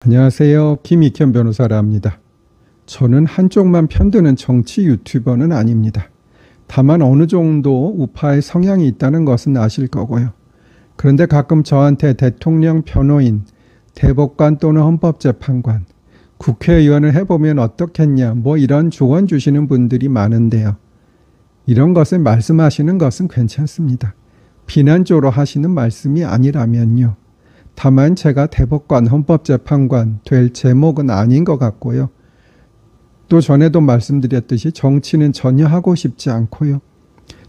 안녕하세요. 김익현 변호사라 합니다. 저는 한쪽만 편드는 정치 유튜버는 아닙니다. 다만 어느 정도 우파의 성향이 있다는 것은 아실 거고요. 그런데 가끔 저한테 대통령 변호인, 대법관 또는 헌법재판관, 국회의원을 해보면 어떻겠냐 이런 조언 주시는 분들이 많은데요. 이런 것을 말씀하시는 것은 괜찮습니다. 비난조로 하시는 말씀이 아니라면요. 다만 제가 대법관, 헌법재판관 될 제목은 아닌 것 같고요. 또 전에도 말씀드렸듯이 정치는 전혀 하고 싶지 않고요.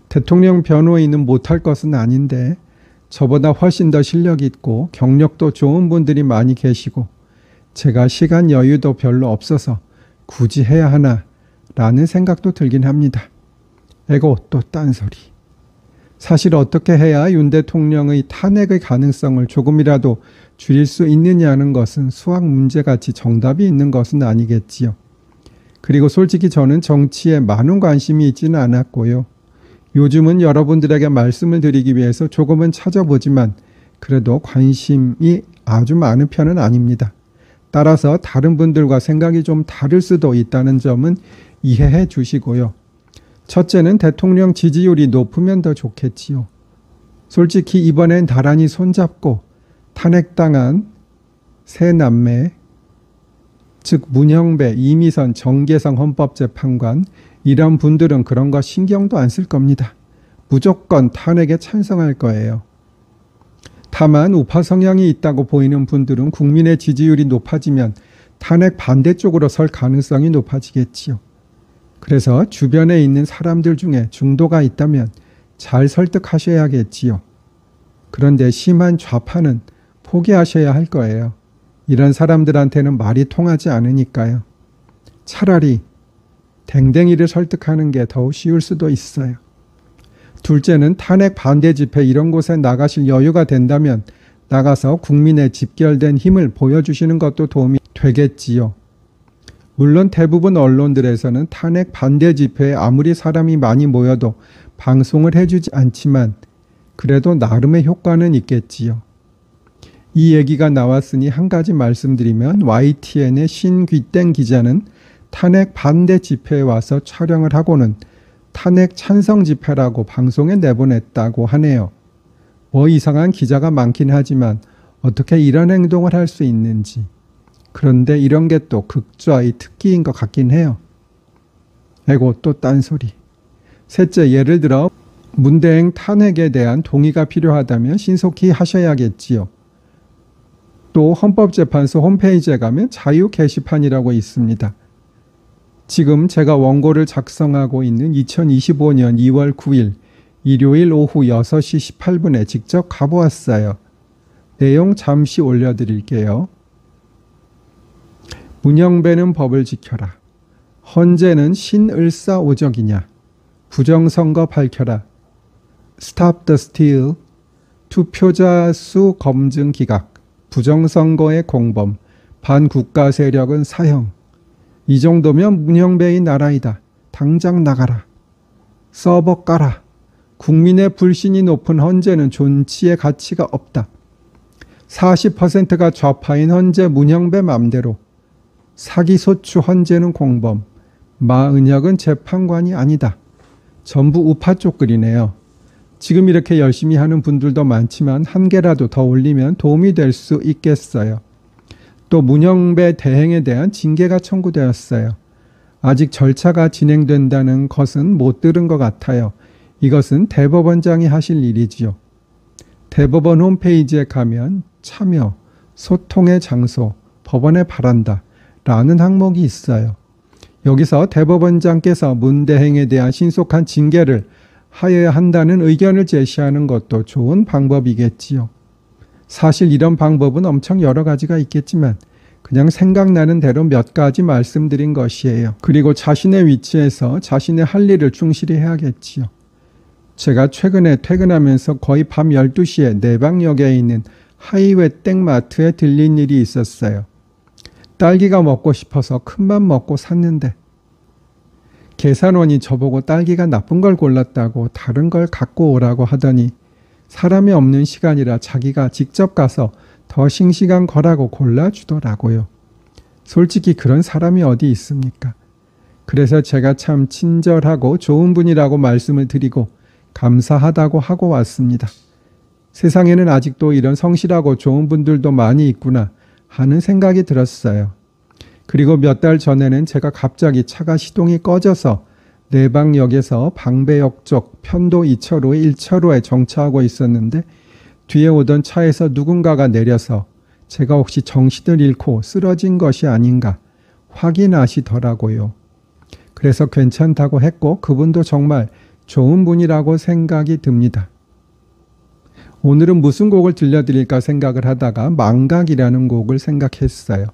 대통령 변호인은 못할 것은 아닌데 저보다 훨씬 더 실력 있고 경력도 좋은 분들이 많이 계시고 제가 시간 여유도 별로 없어서 굳이 해야 하나 라는 생각도 들긴 합니다. 에고 또 딴소리. 사실 어떻게 해야 윤 대통령의 탄핵의 가능성을 조금이라도 줄일 수 있느냐는 것은 수학 문제같이 정답이 있는 것은 아니겠지요. 그리고 솔직히 저는 정치에 많은 관심이 있지는 않았고요. 요즘은 여러분들에게 말씀을 드리기 위해서 조금은 찾아보지만 그래도 관심이 아주 많은 편은 아닙니다. 따라서 다른 분들과 생각이 좀 다를 수도 있다는 점은 이해해 주시고요. 첫째는 대통령 지지율이 높으면 더 좋겠지요. 솔직히 이번엔 나란히 손잡고 탄핵당한 세 남매, 즉 문형배, 이미선, 정계성 헌법재판관 이런 분들은 그런 거 신경도 안 쓸 겁니다. 무조건 탄핵에 찬성할 거예요. 다만 우파 성향이 있다고 보이는 분들은 국민의 지지율이 높아지면 탄핵 반대쪽으로 설 가능성이 높아지겠지요. 그래서 주변에 있는 사람들 중에 중도가 있다면 잘 설득하셔야겠지요. 그런데 심한 좌파는 포기하셔야 할 거예요. 이런 사람들한테는 말이 통하지 않으니까요. 차라리 댕댕이를 설득하는 게 더 쉬울 수도 있어요. 둘째는 탄핵 반대 집회 이런 곳에 나가실 여유가 된다면 나가서 국민의 집결된 힘을 보여주시는 것도 도움이 되겠지요. 물론 대부분 언론들에서는 탄핵 반대 집회에 아무리 사람이 많이 모여도 방송을 해주지 않지만 그래도 나름의 효과는 있겠지요. 이 얘기가 나왔으니 한 가지 말씀드리면 YTN의 신귀땡 기자는 탄핵 반대 집회에 와서 촬영을 하고는 탄핵 찬성 집회라고 방송에 내보냈다고 하네요. 이상한 기자가 많긴 하지만 어떻게 이런 행동을 할 수 있는지. 그런데 이런 게 또 극좌의 특기인 것 같긴 해요. 에고 또 딴소리. 셋째, 예를 들어 문대행 탄핵에 대한 동의가 필요하다면 신속히 하셔야겠지요. 또 헌법재판소 홈페이지에 가면 자유 게시판이라고 있습니다. 지금 제가 원고를 작성하고 있는 2025년 2월 9일 일요일 오후 6시 18분에 직접 가보았어요. 내용 잠시 올려드릴게요. 문형배는 법을 지켜라. 헌재는 신을사오적이냐. 부정선거 밝혀라. Stop the steal. 투표자 수 검증 기각. 부정선거의 공범. 반국가 세력은 사형. 이 정도면 문형배의 나라이다. 당장 나가라. 서버 까라. 국민의 불신이 높은 헌재는 존치의 가치가 없다. 40%가 좌파인 헌재 문형배 맘대로. 사기소추 헌재는 공범. 마은혁은 재판관이 아니다. 전부 우파 쪽 글이네요. 지금 이렇게 열심히 하는 분들도 많지만 한 개라도 더 올리면 도움이 될 수 있겠어요. 또 문형배 대행에 대한 징계가 청구되었어요. 아직 절차가 진행된다는 것은 못 들은 것 같아요. 이것은 대법원장이 하실 일이지요. 대법원 홈페이지에 가면 참여, 소통의 장소, 법원에 바란다 라는 항목이 있어요. 여기서 대법원장께서 문 대행에 대한 신속한 징계를 하여야 한다는 의견을 제시하는 것도 좋은 방법이겠지요. 사실 이런 방법은 엄청 여러 가지가 있겠지만 그냥 생각나는 대로 몇 가지 말씀드린 것이에요. 그리고 자신의 위치에서 자신의 할 일을 충실히 해야겠지요. 제가 최근에 퇴근하면서 거의 밤 12시에 내방역에 있는 하이웨 땡마트에 들린 일이 있었어요. 딸기가 먹고 싶어서 큰맘 먹고 샀는데 계산원이 저보고 딸기가 나쁜 걸 골랐다고 다른 걸 갖고 오라고 하더니 사람이 없는 시간이라 자기가 직접 가서 더 싱싱한 거라고 골라주더라고요. 솔직히 그런 사람이 어디 있습니까? 그래서 제가 참 친절하고 좋은 분이라고 말씀을 드리고 감사하다고 하고 왔습니다. 세상에는 아직도 이런 성실하고 좋은 분들도 많이 있구나 하는 생각이 들었어요. 그리고 몇 달 전에는 제가 갑자기 차가 시동이 꺼져서 내방역에서 방배역 쪽 편도 2차로의 1차로에 정차하고 있었는데 뒤에 오던 차에서 누군가가 내려서 제가 혹시 정신을 잃고 쓰러진 것이 아닌가 확인하시더라고요. 그래서 괜찮다고 했고 그분도 정말 좋은 분이라고 생각이 듭니다. 오늘은 무슨 곡을 들려드릴까 생각을 하다가 망각이라는 곡을 생각했어요.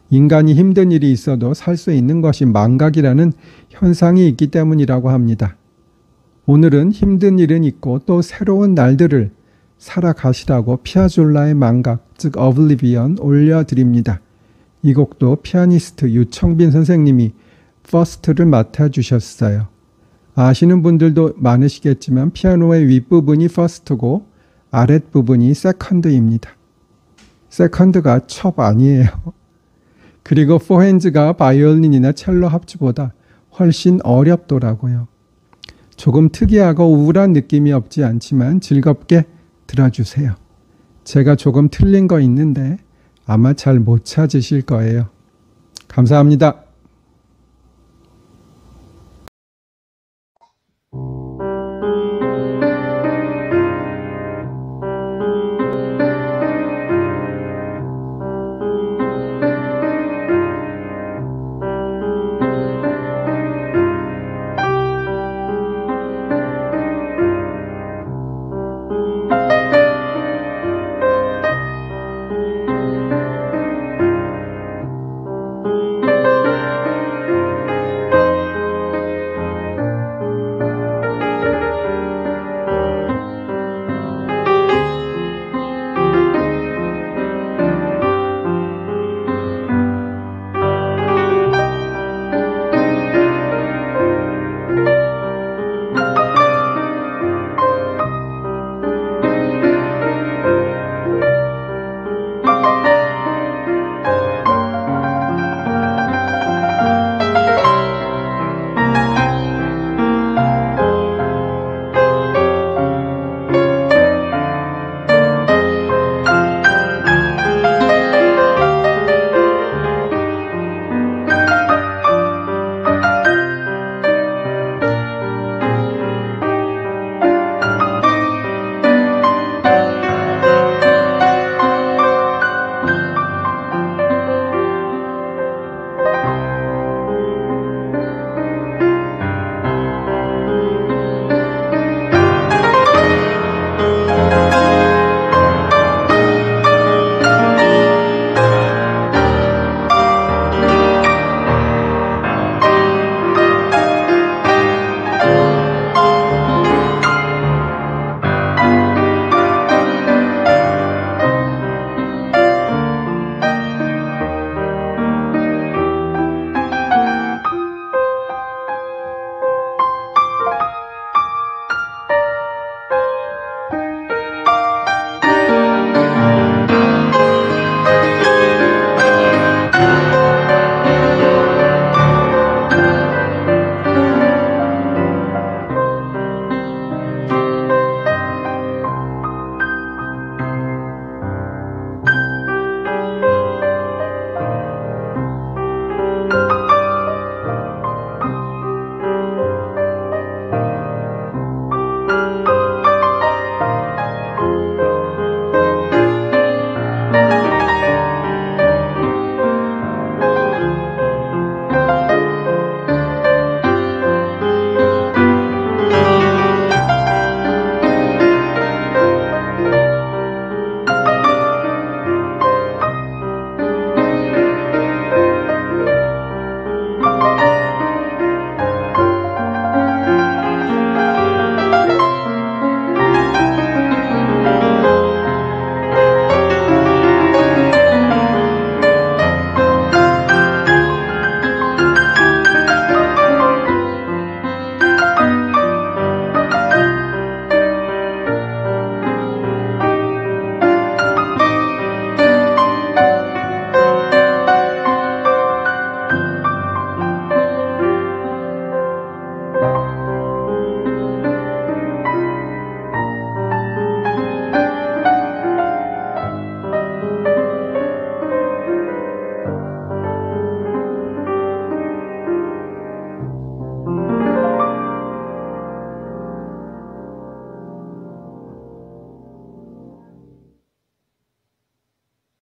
인간이 힘든 일이 있어도 살 수 있는 것이 망각이라는 현상이 있기 때문이라고 합니다. 오늘은 힘든 일은 있고 또 새로운 날들을 살아가시라고 피아졸라의 망각, 즉 Oblivion 올려드립니다. 이 곡도 피아니스트 유청빈 선생님이 퍼스트를 맡아주셨어요. 아시는 분들도 많으시겠지만 피아노의 윗부분이 퍼스트고 아랫부분이 세컨드입니다. 세컨드가 첩 아니에요. 그리고 포핸즈가 바이올린이나 첼로 합주보다 훨씬 어렵더라고요. 조금 특이하고 우울한 느낌이 없지 않지만 즐겁게 들어주세요. 제가 조금 틀린 거 있는데 아마 잘 못 찾으실 거예요. 감사합니다.